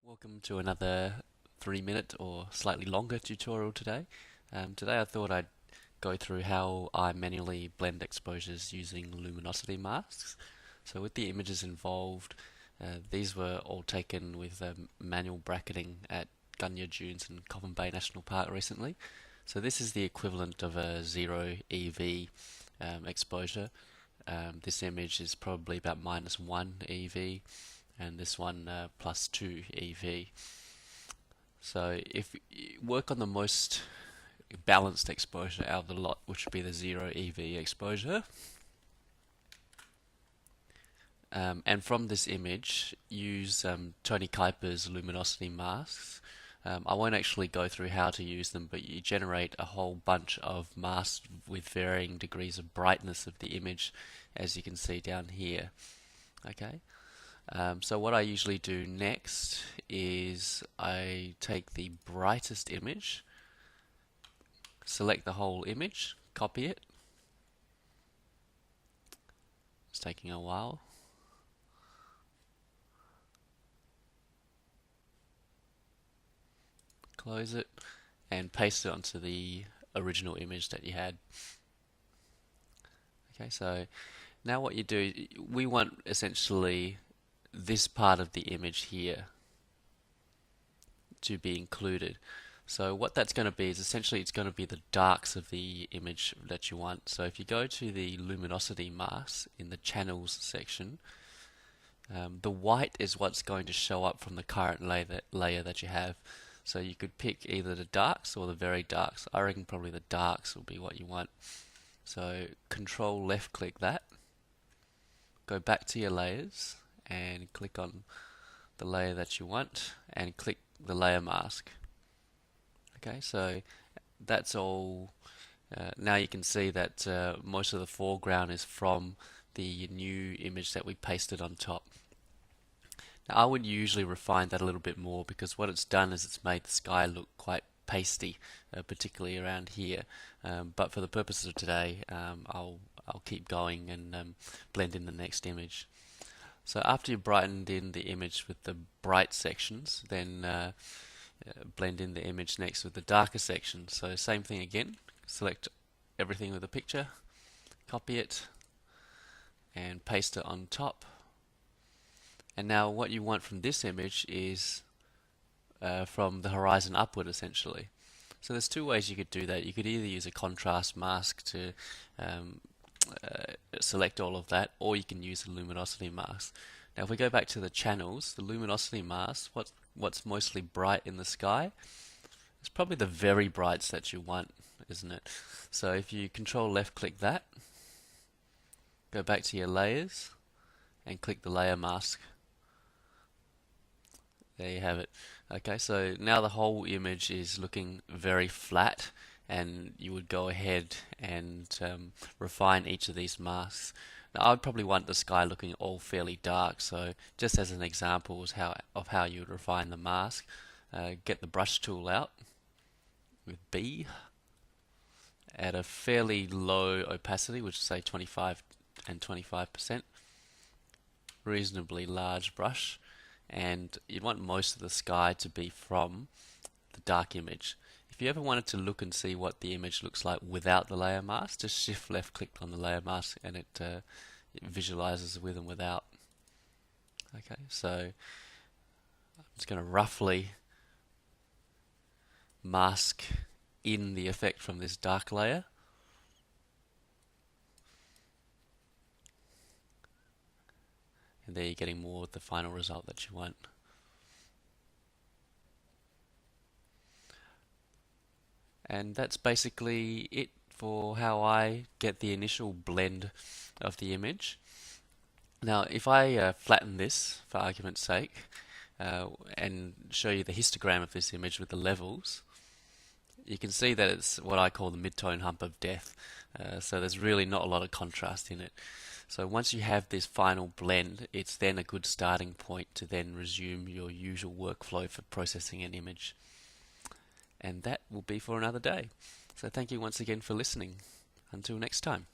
Welcome to another 3-minute or slightly longer tutorial today. Today I thought I'd go through how I manually blend exposures using luminosity masks. So with the images involved, these were all taken with manual bracketing at Gunya Dunes and Coffin Bay National Park recently. So this is the equivalent of a 0 EV exposure. This image is probably about -1 EV, and this one +2 EV. So if you work on the most balanced exposure out of the lot, which would be the 0 EV exposure, and from this image use Tony Kuiper's luminosity masks. I won't actually go through how to use them, but you generate a whole bunch of masks with varying degrees of brightness of the image, as you can see down here. Okay. So what I usually do next is I take the brightest image, select the whole image, copy it. It's taking a while. Close it and paste it onto the original image that you had. Okay, so now what you do, we want essentially this part of the image here to be included. So what that's going to be is essentially it's going to be the darks of the image that you want. So if you go to the luminosity mask in the channels section, the white is what's going to show up from the current layer that you have. So you could pick either the darks or the very darks. I reckon probably the darks will be what you want. So control left click that, go back to your layers and click on the layer that you want and click the layer mask. Okay, so that's all. Now you can see that most of the foreground is from the new image that we pasted on top. Now I would usually refine that a little bit more, because what it's done is it's made the sky look quite pasty, particularly around here. But for the purposes of today, I'll keep going and blend in the next image. So after you've brightened in the image with the bright sections, then blend in the image next with the darker sections. So same thing again, select everything with a picture, copy it, and paste it on top. And now what you want from this image is from the horizon upward, essentially. So there's two ways you could do that. You could either use a contrast mask to select all of that, or you can use the luminosity mask. Now if we go back to the channels, the luminosity mask, what's mostly bright in the sky, it's probably the very brights that you want, isn't it? So if you control left click that, go back to your layers and click the layer mask. There you have it. Okay, so now the whole image is looking very flat, and you would go ahead and refine each of these masks. Now I would probably want the sky looking all fairly dark, so just as an example of how you would refine the mask, get the brush tool out with B, at a fairly low opacity, which is say 25 and 25%, reasonably large brush, and you'd want most of the sky to be from the dark image. If you ever wanted to look and see what the image looks like without the layer mask, just shift left click on the layer mask and it visualizes with and without. Okay, so I'm just going to roughly mask in the effect from this dark layer. And there you're getting more of the final result that you want. And that's basically it for how I get the initial blend of the image. Now if I flatten this for argument's sake and show you the histogram of this image with the levels, you can see that it's what I call the mid-tone hump of death. So there's really not a lot of contrast in it. So once you have this final blend, it's then a good starting point to then resume your usual workflow for processing an image. And that will be for another day. So thank you once again for listening. Until next time.